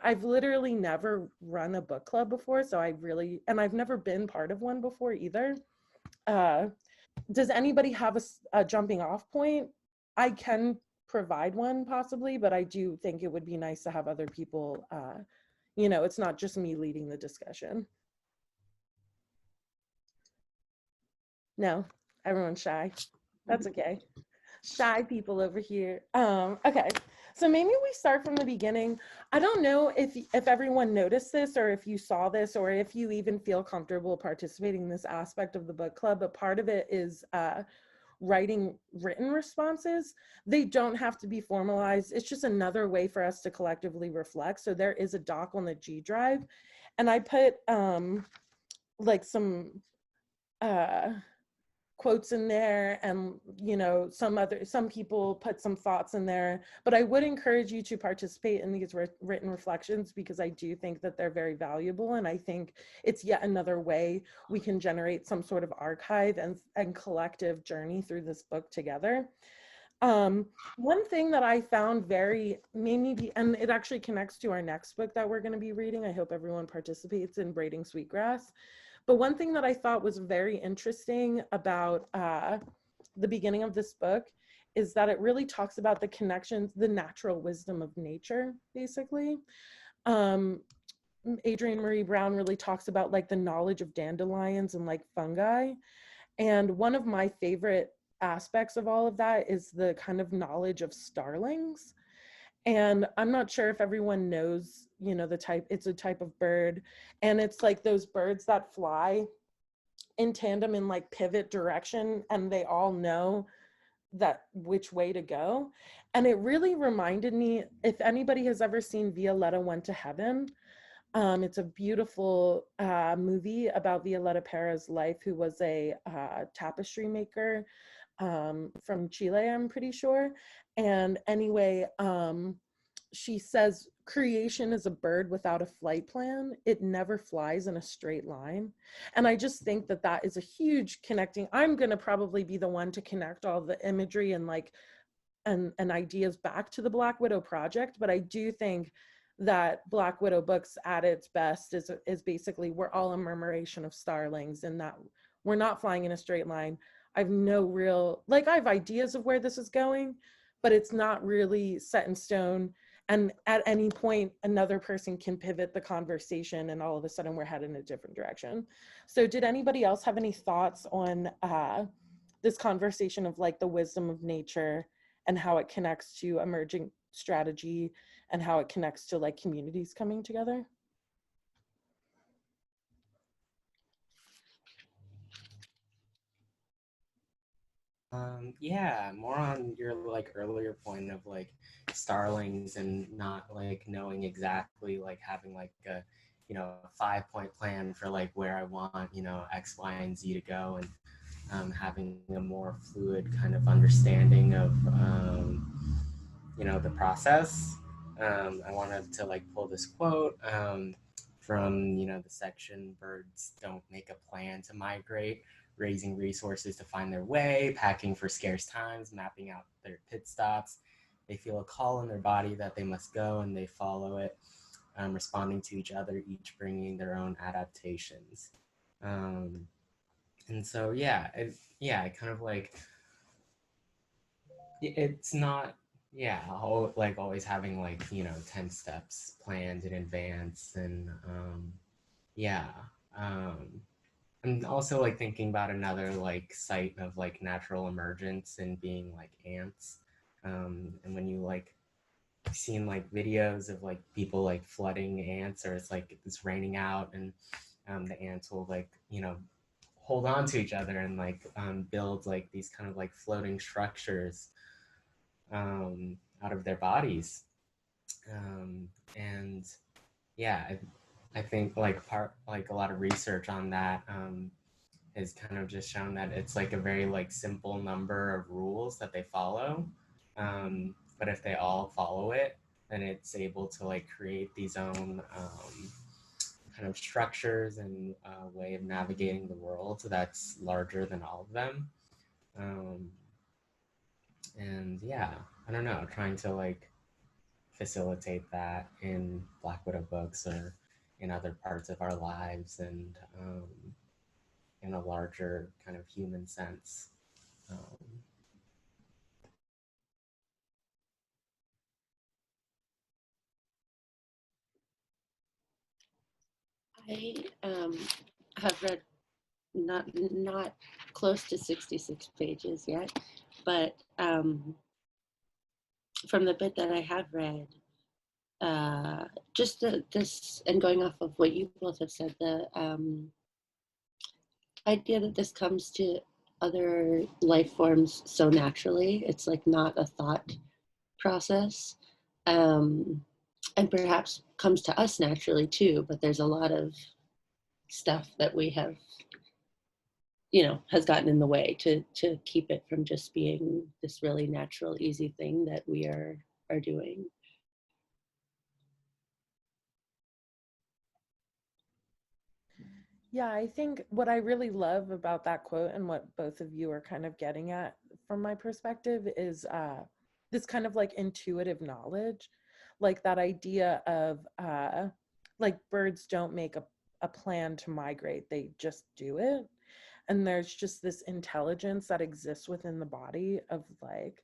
I've literally never run a book club before, so and I've never been part of one before either. Uh, does anybody have a jumping off point? I can provide one possibly, but I do think it would be nice to have other people, it's not just me leading the discussion. No, everyone's shy. That's okay. Shy people over here. Okay, so maybe we start from the beginning. I don't know if everyone noticed this, or if you saw this, or if you even feel comfortable participating in this aspect of the book club, but part of it is writing written responses. They don't have to be formalized. It's just another way for us to collectively reflect. So there is a doc on the G Drive, and I put like some quotes in there, and some people put some thoughts in there, but I would encourage you to participate in these written reflections, because I do think that they're very valuable, and I think it's yet another way we can generate some sort of archive and collective journey through this book together. One thing that I found and it actually connects to our next book that we're going to be reading. I hope everyone participates in Braiding Sweetgrass. But one thing that I thought was very interesting about the beginning of this book is that it really talks about the connections, the natural wisdom of nature, basically. Adrienne Marie Brown really talks about like the knowledge of dandelions and like fungi. And one of my favorite aspects of all of that is the kind of knowledge of starlings. And I'm not sure if everyone knows, the type. It's a type of bird, and it's like those birds that fly in tandem in like pivot direction, and they all know that which way to go. And it really reminded me, if anybody has ever seen Violetta Went to Heaven, it's a beautiful movie about Violetta Parra's life, who was a tapestry maker from Chile, I'm pretty sure. And anyway, she says creation is a bird without a flight plan. It never flies in a straight line. And I just think that that is a huge connecting. I'm going to probably be the one to connect all the imagery and like and ideas back to the Black Widow project, but I do think that Black Widow books at its best is basically we're all a murmuration of starlings, and that we're not flying in a straight line. I've no real, like, I have ideas of where this is going, but it's not really set in stone. And at any point, another person can pivot the conversation, and all of a sudden we're headed in a different direction. So did anybody else have any thoughts on this conversation of like the wisdom of nature and how it connects to emerging strategy and how it connects to like communities coming together? Yeah, more on your like earlier point of like starlings and not like knowing exactly, like having like a 5-point plan for like where I want X, Y, and Z to go, and having a more fluid kind of understanding of the process. I wanted to like pull this quote from the section "Birds don't make a plan to migrate, raising resources to find their way, packing for scarce times, mapping out their pit stops. They feel a call in their body that they must go, and they follow it, responding to each other, each bringing their own adaptations." And so it kind of like it's not like always having like 10 steps planned in advance, and yeah um I'm also like thinking about another like site of like natural emergence and being like ants, and when you like seen like videos of like people like flooding ants, or it's like it's raining out, and the ants will like hold on to each other and like build like these kind of like floating structures out of their bodies. And yeah, I think like a lot of research on that has kind of just shown that it's like a very like simple number of rules that they follow, but if they all follow it, then it's able to like create these own kind of structures and way of navigating the world that's larger than all of them. um, and yeah, I don't know, trying to like facilitate that in Black Widow books or in other parts of our lives, and in a larger kind of human sense. Um, I have read not close to 66 pages yet, but from the bit that I have read, just this, and going off of what you both have said, the idea that this comes to other life forms so naturally, it's like not a thought process, um, and perhaps comes to us naturally too, but there's a lot of stuff that we have, has gotten in the way to keep it from just being this really natural, easy thing that we are doing. Yeah, I think what I really love about that quote and what both of you are kind of getting at from my perspective is this kind of like intuitive knowledge, like that idea of like birds don't make a plan to migrate, they just do it. And there's just this intelligence that exists within the body of like,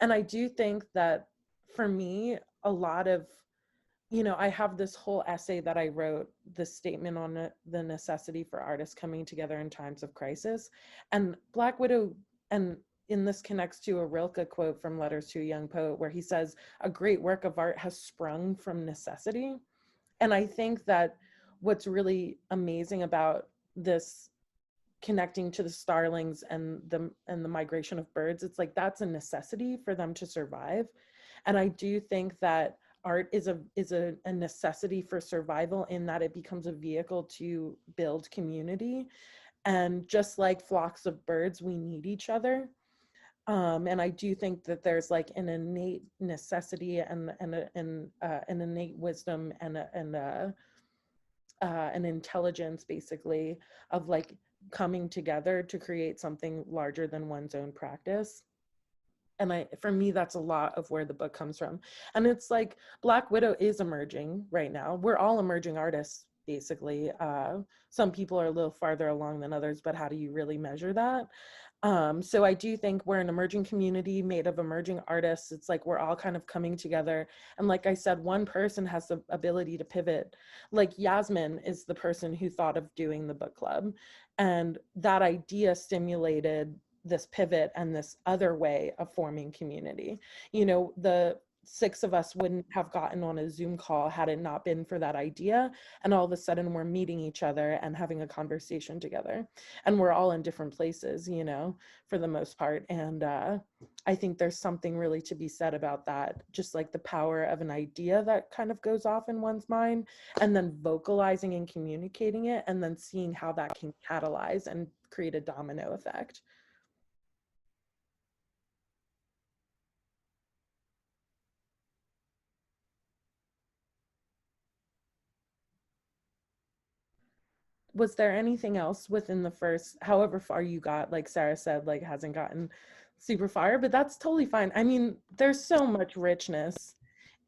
and I do think that for me, a lot of I have this whole essay that I wrote, this statement on the necessity for artists coming together in times of crisis. And Black Widow, and in this connects to a Rilke quote from Letters to a Young Poet, where he says, "A great work of art has sprung from necessity." And I think that what's really amazing about this connecting to the starlings and the migration of birds, it's like that's a necessity for them to survive. And I do think that art is a necessity for survival, in that it becomes a vehicle to build community. And just like flocks of birds, we need each other. And I do think that there's like an innate necessity and an innate wisdom and an intelligence, basically, of like coming together to create something larger than one's own practice. And for me, that's a lot of where the book comes from. And it's like Black Widow is emerging right now. We're all emerging artists, basically. Some people are a little farther along than others, but how do you really measure that? So I do think we're an emerging community made of emerging artists. It's like we're all kind of coming together. And like I said, one person has the ability to pivot. Like Yasmin is the person who thought of doing the book club. And that idea stimulated this pivot and this other way of forming community. The six of us wouldn't have gotten on a Zoom call had it not been for that idea. And all of a sudden we're meeting each other and having a conversation together. And we're all in different places, for the most part. And I think there's something really to be said about that. Just like the power of an idea that kind of goes off in one's mind, and then vocalizing and communicating it, and then seeing how that can catalyze and create a domino effect. Was there anything else within the first, however far you got? Like Sarah said, like hasn't gotten super far, but that's totally fine. I mean, there's so much richness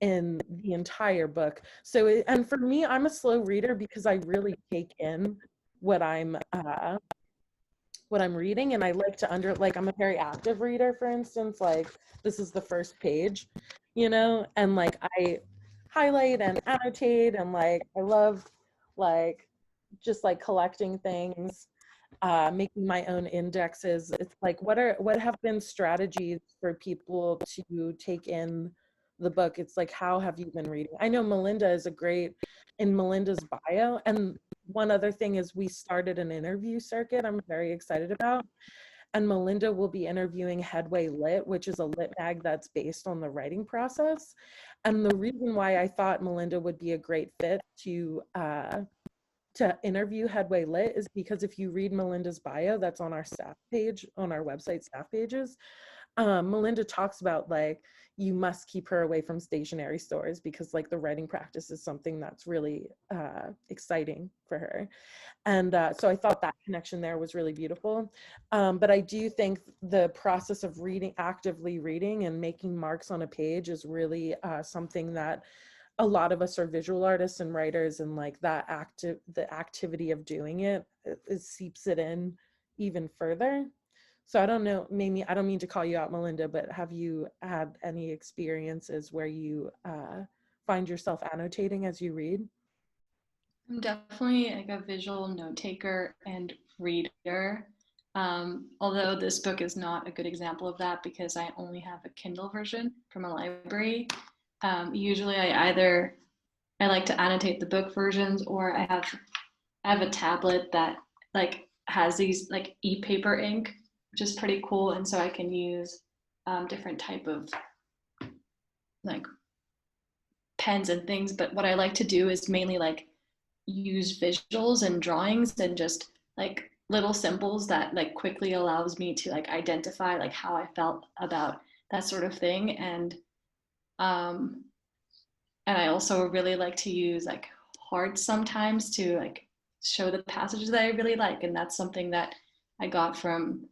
in the entire book. So and for me, I'm a slow reader because I really take in what I'm reading, and I like to like I'm a very active reader. For instance, like this is the first page, and like I highlight and annotate, and like I love like just like collecting things, making my own indexes. It's like what have been strategies for people to take in the book? It's like, how have you been reading? I know Melinda is a great in Melinda's bio. And one other thing is we started an interview circuit I'm very excited about. And Melinda will be interviewing Headway Lit, which is a lit mag that's based on the writing process. And the reason why I thought Melinda would be a great fit to interview Headway Lit is because if you read Melinda's bio, that's on our staff page, on our website staff pages, Melinda talks about like you must keep her away from stationery stores because like the writing practice is something that's really exciting for her. And so I thought that connection there was really beautiful. But I do think the process of reading, actively reading and making marks on a page is really something that a lot of us are visual artists and writers, and like that the activity of doing it seeps it in even further. So I don't know, maybe I don't mean to call you out, Melinda, but have you had any experiences where you find yourself annotating as you read? I'm definitely like a visual note taker and reader. Although this book is not a good example of that because I only have a Kindle version from a library. Usually I like to annotate the book versions, or I have a tablet that like has these like e-paper ink, which is pretty cool, and so I can use different type of like pens and things. But what I like to do is mainly like use visuals and drawings and just like little symbols that like quickly allows me to like identify like how I felt about that sort of thing. Um and I also really like to use like hearts sometimes to like show the passages that I really like, and that's something that I got from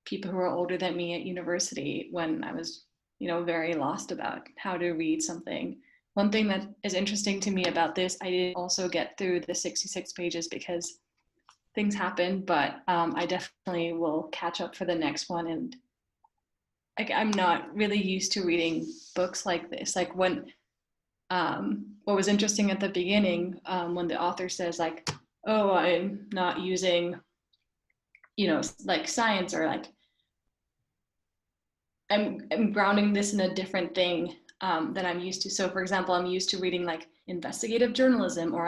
people who are older than me at university when I was, very lost about how to read something. One thing that is interesting to me about this, I didn't also get through the 66 pages because things happen, but I definitely will catch up for the next one. And like, I'm not really used to reading books like this. Like what was interesting at the beginning, when the author says like, oh, I'm not using, like science, or like I'm grounding this in a different thing than I'm used to. So for example, I'm used to reading like investigative journalism, or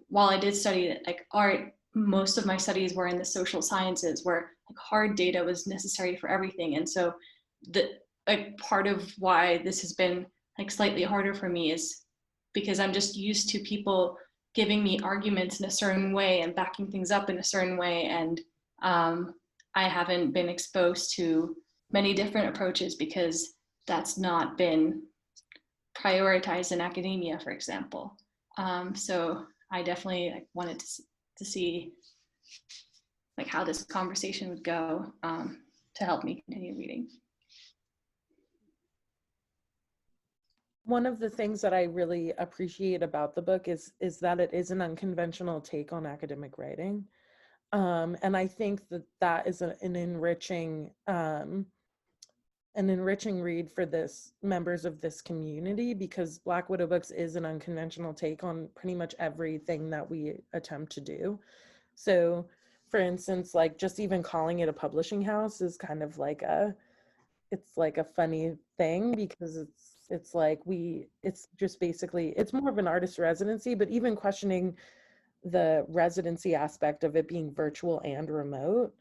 while I did study like art, most of my studies were in the social sciences where like hard data was necessary for everything. And so the like part of why this has been like slightly harder for me is because I'm just used to people giving me arguments in a certain way and backing things up in a certain way. And I haven't been exposed to many different approaches because that's not been prioritized in academia, for example. So I definitely like, wanted to see like how this conversation would go, to help me continue reading. One of the things that I really appreciate about the book is that it is an unconventional take on academic writing. And I think that that is an enriching read for this members of this community, because Black Widow Books is an unconventional take on pretty much everything that we attempt to do. So for instance, like just even calling it a publishing house is kind of like it's like a funny thing, because it's just basically, it's more of an artist residency, but even questioning the residency aspect of it being virtual and remote,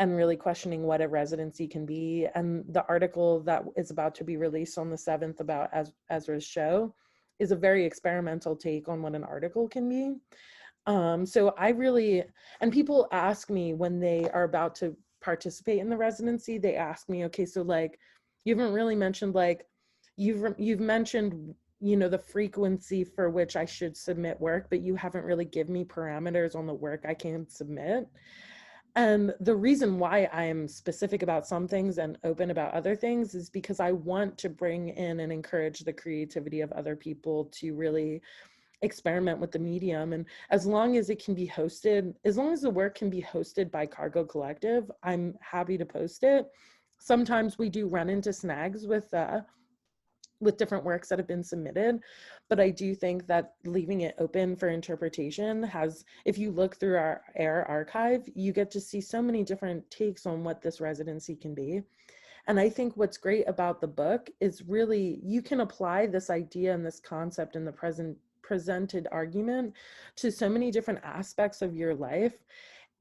and really questioning what a residency can be. And the article that is about to be released on the 7th about Ezra's show is a very experimental take on what an article can be. So I really, and people ask me when they are about to participate in the residency, they ask me, okay, so like, you haven't really mentioned like, you've mentioned, the frequency for which I should submit work, but you haven't really given me parameters on the work I can submit. And the reason why I'm specific about some things and open about other things is because I want to bring in and encourage the creativity of other people to really experiment with the medium. And as long as it can be hosted, as long as the work can be hosted by Cargo Collective, I'm happy to post it. Sometimes we do run into snags with different works that have been submitted, but I do think that leaving it open for interpretation has, if you look through our AIR archive, you get to see so many different takes on what this residency can be. And I think what's great about the book is really you can apply this idea and this concept in the presented argument to so many different aspects of your life.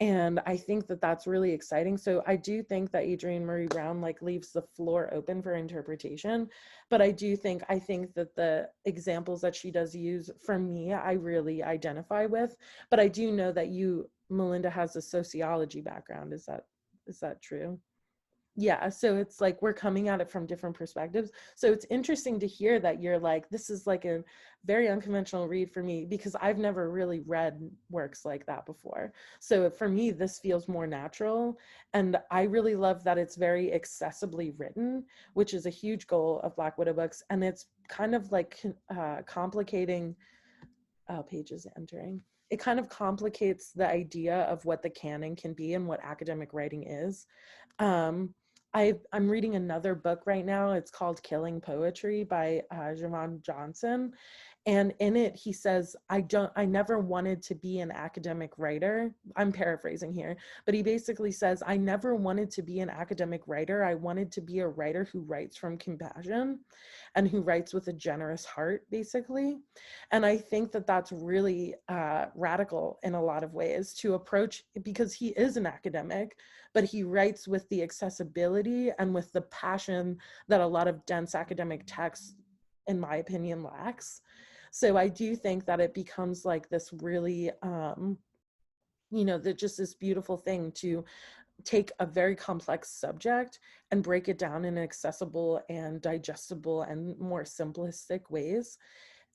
And I think that that's really exciting. So I do think that Adrienne Marie Brown like leaves the floor open for interpretation, but I think that the examples that she does use, for me, I really identify with. But I do know that Melinda, has a sociology background. Is that true? Yeah, so it's like we're coming at it from different perspectives. So it's interesting to hear that you're like, this is like a very unconventional read for me, because I've never really read works like that before. So for me, this feels more natural. And I really love that it's very accessibly written, which is a huge goal of Black Widow books. And it's kind of like complicating pages entering. It kind of complicates the idea of what the canon can be and what academic writing is. Um, I'm reading another book right now. It's called Killing Poetry by Javon Johnson. And in it, he says, I never wanted to be an academic writer. I'm paraphrasing here, but he basically says, I never wanted to be an academic writer. I wanted to be a writer who writes from compassion and who writes with a generous heart, basically. And I think that that's really radical in a lot of ways to approach, because he is an academic, but he writes with the accessibility and with the passion that a lot of dense academic text, in my opinion, lacks. So I do think that it becomes like this really, that just this beautiful thing to take a very complex subject and break it down in accessible and digestible and more simplistic ways.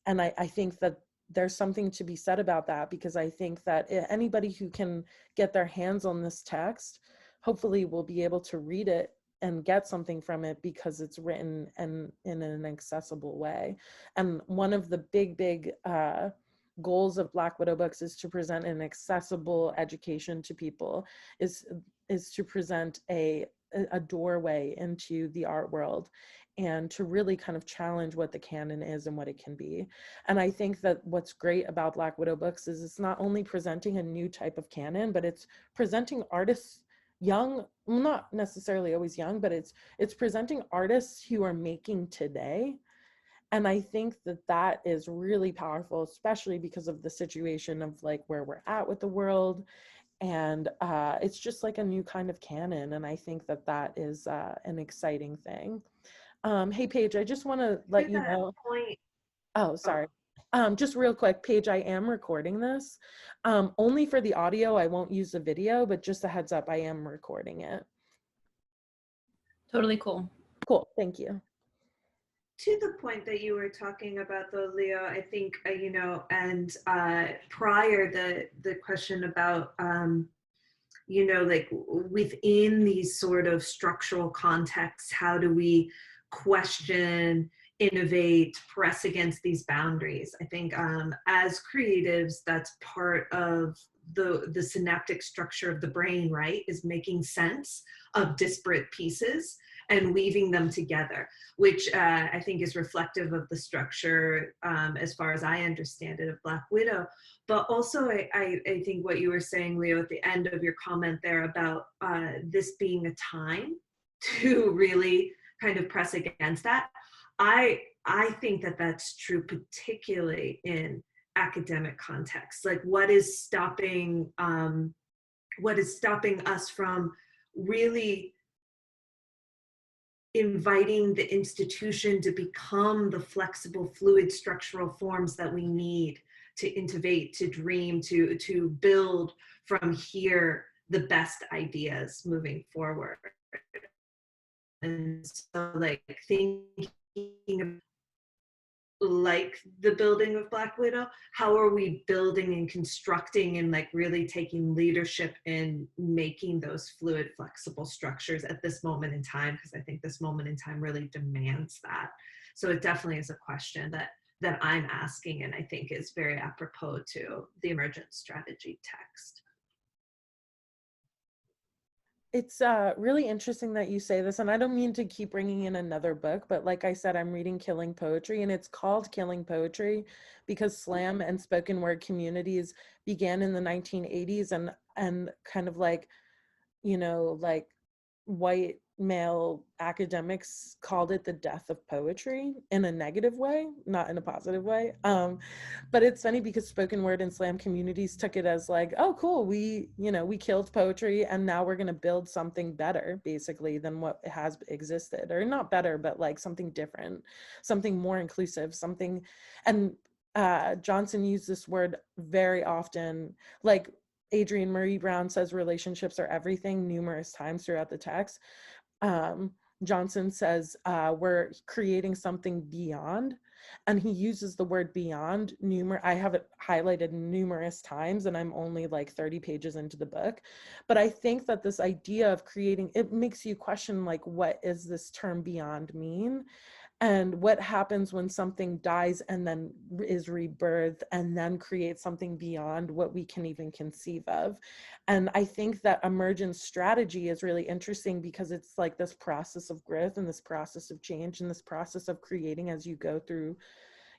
And I think that there's something to be said about that, because I think that anybody who can get their hands on this text hopefully will be able to read it and get something from it, because it's written and in an accessible way. And one of the big goals of Black Widow books is to present an accessible education to people, is to present a doorway into the art world, and to really kind of challenge what the canon is and what it can be. And I think that what's great about Black Widow books is it's not only presenting a new type of canon, but it's presenting artists young, not necessarily always young, but it's presenting artists who are making today. And I think that that is really powerful, especially because of the situation of like where we're at with the world. And it's just like a new kind of canon. And I think that that is an exciting thing. Hey, Paige, I just want to let you know. Point. Oh, sorry. Just real quick, Paige, I am recording this. Only for the audio, I won't use the video, but just a heads up, I am recording it. Totally cool. Cool, thank you. To the point that you were talking about, though, Leo, I think, and prior the question about, like within these sort of structural contexts, how do we question, innovate, press against these boundaries? I think as creatives, that's part of the synaptic structure of the brain, right? Is making sense of disparate pieces and weaving them together, which I think is reflective of the structure, as far as I understand it, of Black Widow. But also, I think what you were saying, Leo, at the end of your comment there about this being a time to really kind of press against that. I think that that's true, particularly in academic contexts. Like, what is stopping us from really inviting the institution to become the flexible, fluid structural forms that we need to innovate, to dream, to build from here the best ideas moving forward. And so, like, thinking like the building of Black Widow, how are we building and constructing and like really taking leadership in making those fluid, flexible structures at this moment in time? Because I think this moment in time really demands that. So it definitely is a question that I'm asking, and I think is very apropos to the Emergent strategy text. It's really interesting that you say this, and I don't mean to keep bringing in another book, but like I said, I'm reading Killing Poetry, and it's called Killing Poetry because slam and spoken word communities began in the 1980s, and kind of like, like white male academics called it the death of poetry in a negative way, not in a positive way. But it's funny because spoken word and slam communities took it as like, oh, cool, we killed poetry and now we're going to build something better, basically, than what has existed, or not better, but like something different, something more inclusive, something. And Johnson used this word very often, like Adrienne Marie Brown says relationships are everything numerous times throughout the text. Johnson says we're creating something beyond, and he uses the word beyond I have it highlighted numerous times, and I'm only like 30 pages into the book. But I think that this idea of creating, it makes you question, like, what is this term beyond mean? And what happens when something dies and then is rebirthed and then creates something beyond what we can even conceive of. And I think that emergent strategy is really interesting because it's like this process of growth and this process of change and this process of creating as you go through,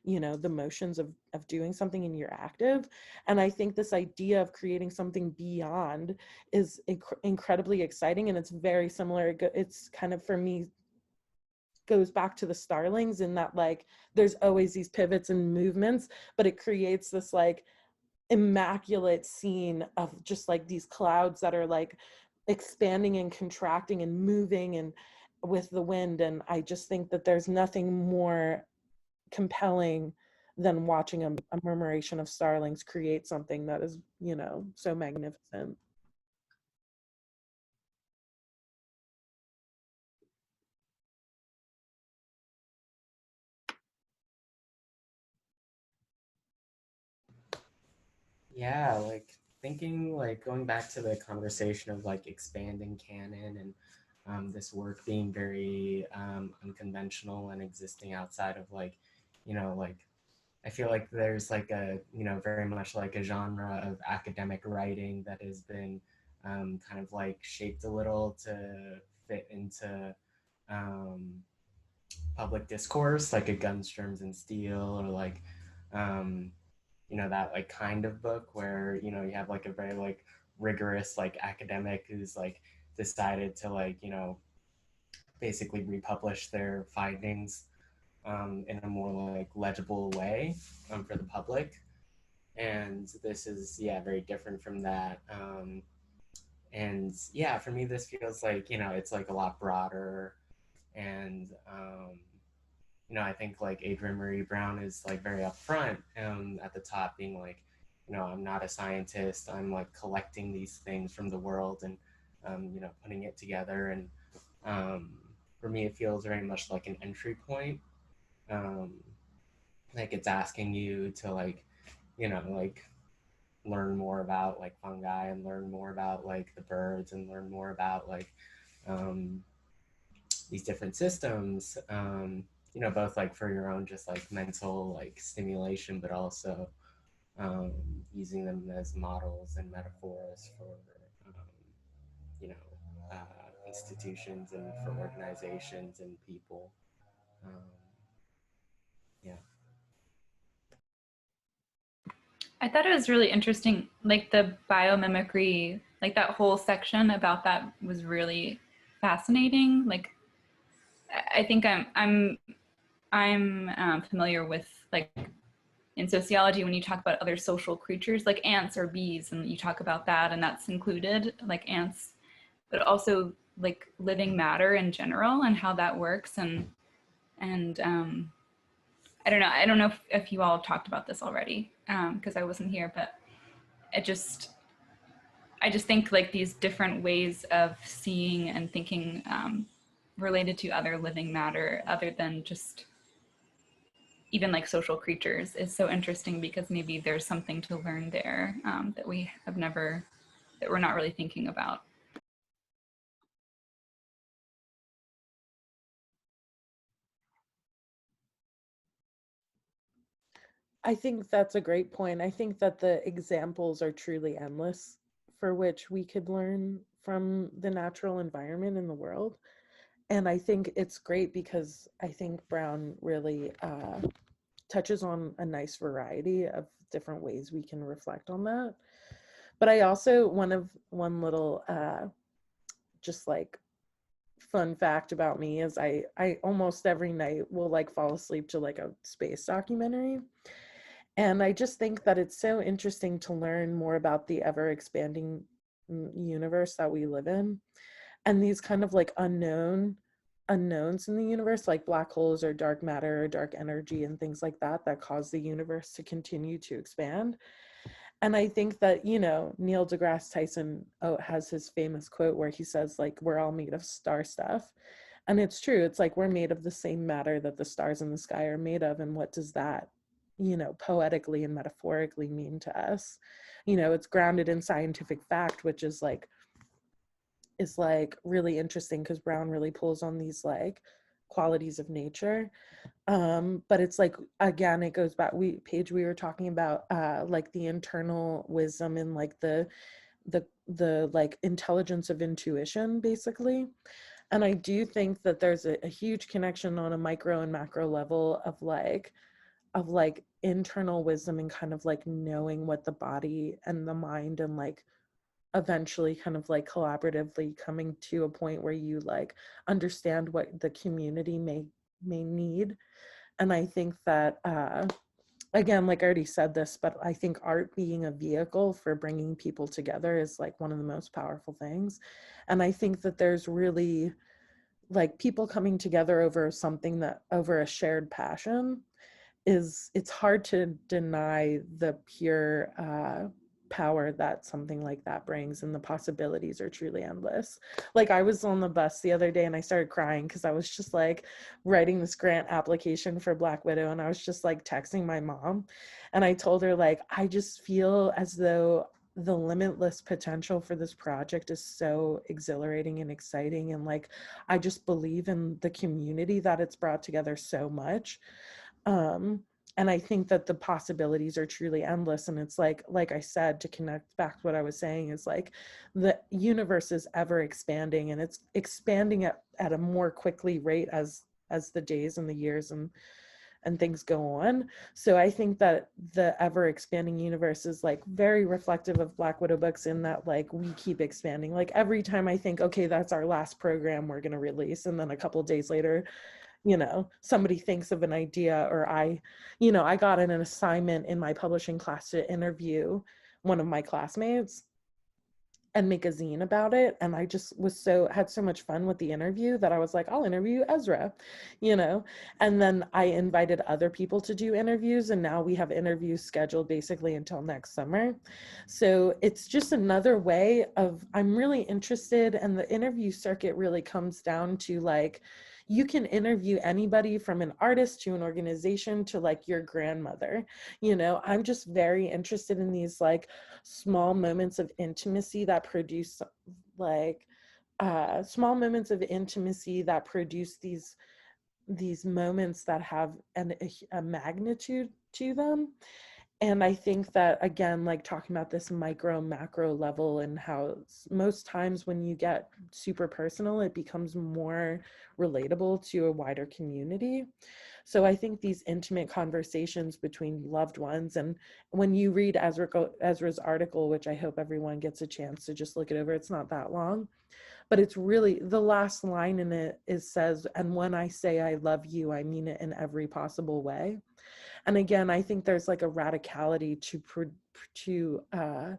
you know, the motions of doing something and you're active. And I think this idea of creating something beyond is incredibly exciting, and it's very similar. It's kind of, for me, goes back to the starlings in that, like, there's always these pivots and movements, but it creates this like immaculate scene of just like these clouds that are like expanding and contracting and moving and with the wind. And I just think that there's nothing more compelling than watching a murmuration of starlings create something that is, you know, so magnificent. Yeah, like thinking, like going back to the conversation of like expanding canon and this work being very unconventional and existing outside of like, you know, like I feel like there's like a, you know, very much like a genre of academic writing that has been kind of like shaped a little to fit into um, public discourse, like a Guns, Germs, and Steel, or like, um, you know, that like kind of book where, you know, you have like a very like rigorous like academic who's like decided to like, you know, basically republish their findings in a more like legible way for the public. And this is, yeah, very different from that. And yeah, for me, this feels like, you know, it's like a lot broader. And, you know, I think like Adrienne Marie Brown is like very upfront at the top, being like, you know, I'm not a scientist. I'm like collecting these things from the world and, you know, putting it together. And um, for me, it feels very much like an entry point. Um, like it's asking you to like, you know, like learn more about like fungi and learn more about like the birds and learn more about like um, these different systems, you know, both like for your own just like mental like stimulation, but also um, using them as models and metaphors for, um, you know, institutions and for organizations and people. Um, yeah. I thought it was really interesting, like the biomimicry, like that whole section about that was really fascinating. Like, I think I'm familiar with, like, in sociology when you talk about other social creatures like ants or bees, and you talk about that, and that's included, like ants, but also like living matter in general and how that works. And I don't know if you all talked about this already, because I wasn't here, but it just I just think like these different ways of seeing and thinking related to other living matter other than just even like social creatures is so interesting, because maybe there's something to learn there that we have never, that we're not really thinking about. I think that's a great point. I think that the examples are truly endless for which we could learn from the natural environment in the world. And I think it's great because I think Brown really touches on a nice variety of different ways we can reflect on that. But I also, one little just like fun fact about me is I almost every night will like fall asleep to like a space documentary. And I just think that it's so interesting to learn more about the ever expanding universe that we live in, and these kind of like unknowns in the universe, like black holes or dark matter or dark energy and things like that, that cause the universe to continue to expand. And I think that, you know, Neil deGrasse Tyson has his famous quote where he says, like, we're all made of star stuff. And it's true. It's like we're made of the same matter that the stars in the sky are made of. And what does that, you know, poetically and metaphorically mean to us? You know, it's grounded in scientific fact, which is like really interesting because Brown really pulls on these like qualities of nature. But it's like, again, it goes back, Paige, we were talking about like the internal wisdom and like the like intelligence of intuition, basically. And I do think that there's a huge connection on a micro and macro level of like internal wisdom and kind of like knowing what the body and the mind and like eventually kind of like collaboratively coming to a point where you like understand what the community may need. And I think that again, like I already said this, but I think art being a vehicle for bringing people together is like one of the most powerful things. And I think that there's really like people coming together over something that over a shared passion it's hard to deny the pure power that something like that brings, and the possibilities are truly endless. Like I was on the bus the other day and I started crying because I was just like writing this grant application for Black Widow, and I was just like texting my mom, and I told her like I just feel as though the limitless potential for this project is so exhilarating and exciting, and like I just believe in the community that it's brought together so much. And I think that the possibilities are truly endless. And it's like I said, to connect back to what I was saying, is like the universe is ever expanding, and it's expanding at a more quickly rate as the days and the years and things go on. So I think that the ever expanding universe is like very reflective of Black Widow books, in that like we keep expanding. Like every time I think, okay, that's our last program we're going to release, and then a couple of days later, you know, somebody thinks of an idea, or I got an assignment in my publishing class to interview one of my classmates and make a zine about it. And I just had so much fun with the interview that I was like, I'll interview Ezra, you know? And then I invited other people to do interviews, and now we have interviews scheduled basically until next summer. So it's just another way of, I'm really interested, and the interview circuit really comes down to like, you can interview anybody from an artist to an organization to like your grandmother. You know, I'm just very interested in these like small moments of intimacy that produce like small moments of intimacy that produce these moments that have a magnitude to them. And I think that, again, like talking about this micro macro level, and how most times when you get super personal, it becomes more relatable to a wider community. So I think these intimate conversations between loved ones, and when you read Ezra's article, which I hope everyone gets a chance to just look it over, it's not that long, but it's really, the last line in it says, and when I say I love you, I mean it in every possible way. And again, I think there's like a radicality to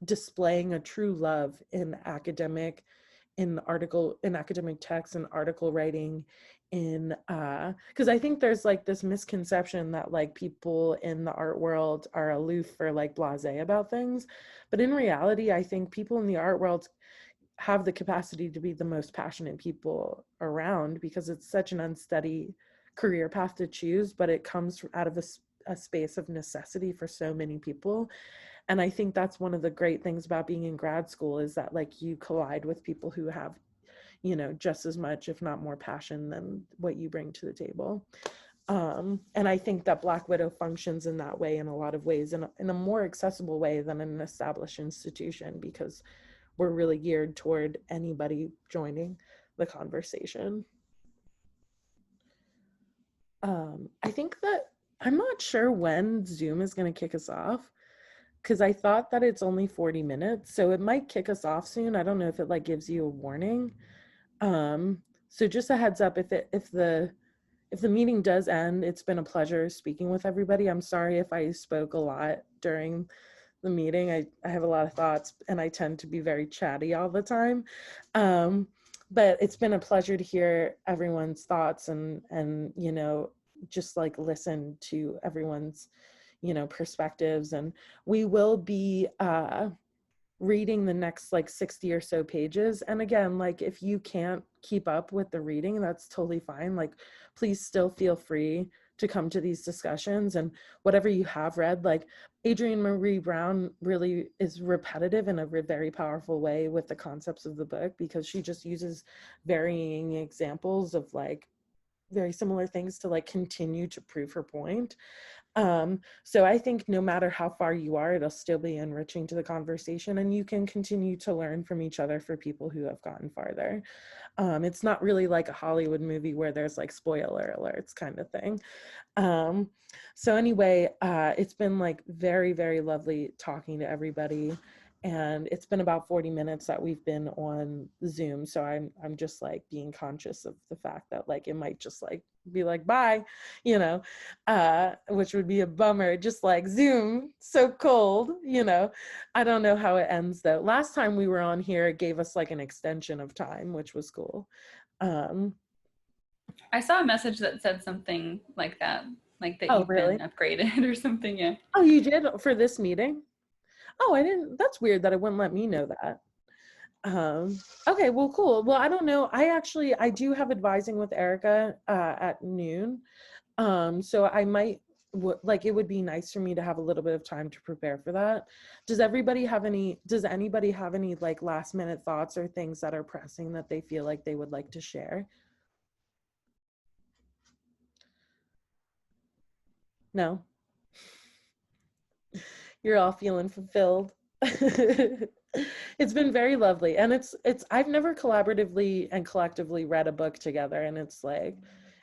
displaying a true love in academic text and article writing, in because I think there's like this misconception that like people in the art world are aloof or like blasé about things, but in reality I think people in the art world have the capacity to be the most passionate people around, because it's such an unsteady career path to choose, but it comes out of a space of necessity for so many people. And I think that's one of the great things about being in grad school, is that like you collide with people who have, you know, just as much, if not more, passion than what you bring to the table. And I think that Black Widow functions in that way in a lot of ways, in a more accessible way than an established institution, because we're really geared toward anybody joining the conversation. I think that I'm not sure when Zoom is going to kick us off, because I thought that it's only 40 minutes, so it might kick us off soon. I don't know if it like gives you a warning. So just a heads up, if the meeting does end, it's been a pleasure speaking with everybody. I'm sorry if I spoke a lot during the meeting. I have a lot of thoughts, and I tend to be very chatty all the time. But it's been a pleasure to hear everyone's thoughts, and you know, just like listen to everyone's, perspectives. And we will be reading the next like 60 or so pages. And again, like if you can't keep up with the reading, that's totally fine. Like please still feel free to come to these discussions, and whatever you have read, like Adrienne Marie Brown really is repetitive in a very powerful way with the concepts of the book, because she just uses varying examples of like very similar things to like continue to prove her point. So I think no matter how far you are, it'll still be enriching to the conversation, and you can continue to learn from each other for people who have gotten farther. It's not really like a Hollywood movie where there's like spoiler alerts kind of thing. So anyway, it's been like very, very lovely talking to everybody. And it's been about 40 minutes that we've been on Zoom. So I'm just like being conscious of the fact that like it might just like be like, bye, which would be a bummer. Just like Zoom, so cold, I don't know how it ends though. Last time we were on here, it gave us like an extension of time, which was cool. I saw a message that said something like that Oh, you've really? been upgraded or something. Yeah. Oh, you did for this meeting? Oh, I didn't. That's weird that it wouldn't let me know that. Okay, well, cool. Well, I don't know. I do have advising with Erica at noon. So I might like it would be nice for me to have a little bit of time to prepare for that. Does anybody have any like last minute thoughts or things that are pressing that they feel like they would like to share? No? You're all feeling fulfilled. It's been very lovely. And I've never collaboratively and collectively read a book together. And it's like,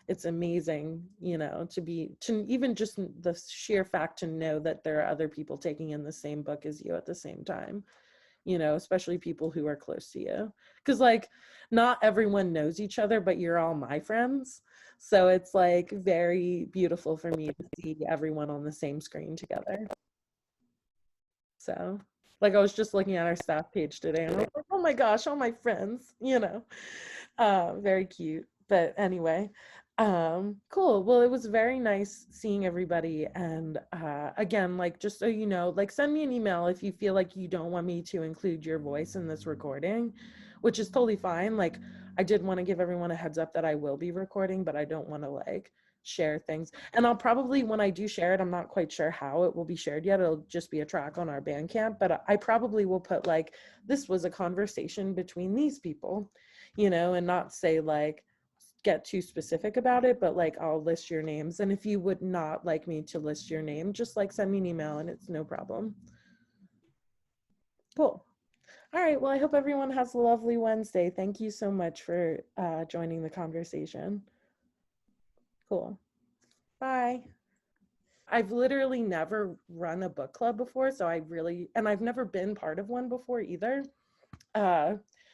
it's amazing, to even just the sheer fact to know that there are other people taking in the same book as you at the same time, especially people who are close to you. Because like, not everyone knows each other, but you're all my friends. So it's like very beautiful for me to see everyone on the same screen together. So, like, I was just looking at our staff page today, and I was like, oh my gosh, all my friends, very cute. But anyway, cool. Well, it was very nice seeing everybody. And again, like, just so you know, like, send me an email if you feel like you don't want me to include your voice in this recording, which is totally fine. Like, I did want to give everyone a heads up that I will be recording, but I don't want to like share things. And I'll probably, when I do share it, I'm not quite sure how it will be shared yet. It'll just be a track on our Bandcamp, but I probably will put like, this was a conversation between these people, and not say like, get too specific about it, but like, I'll list your names. And if you would not like me to list your name, just like send me an email and it's no problem. Cool. All right. Well, I hope everyone has a lovely Wednesday. Thank you so much for joining the conversation. Cool. Bye. I've literally never run a book club before, so and I've never been part of one before either.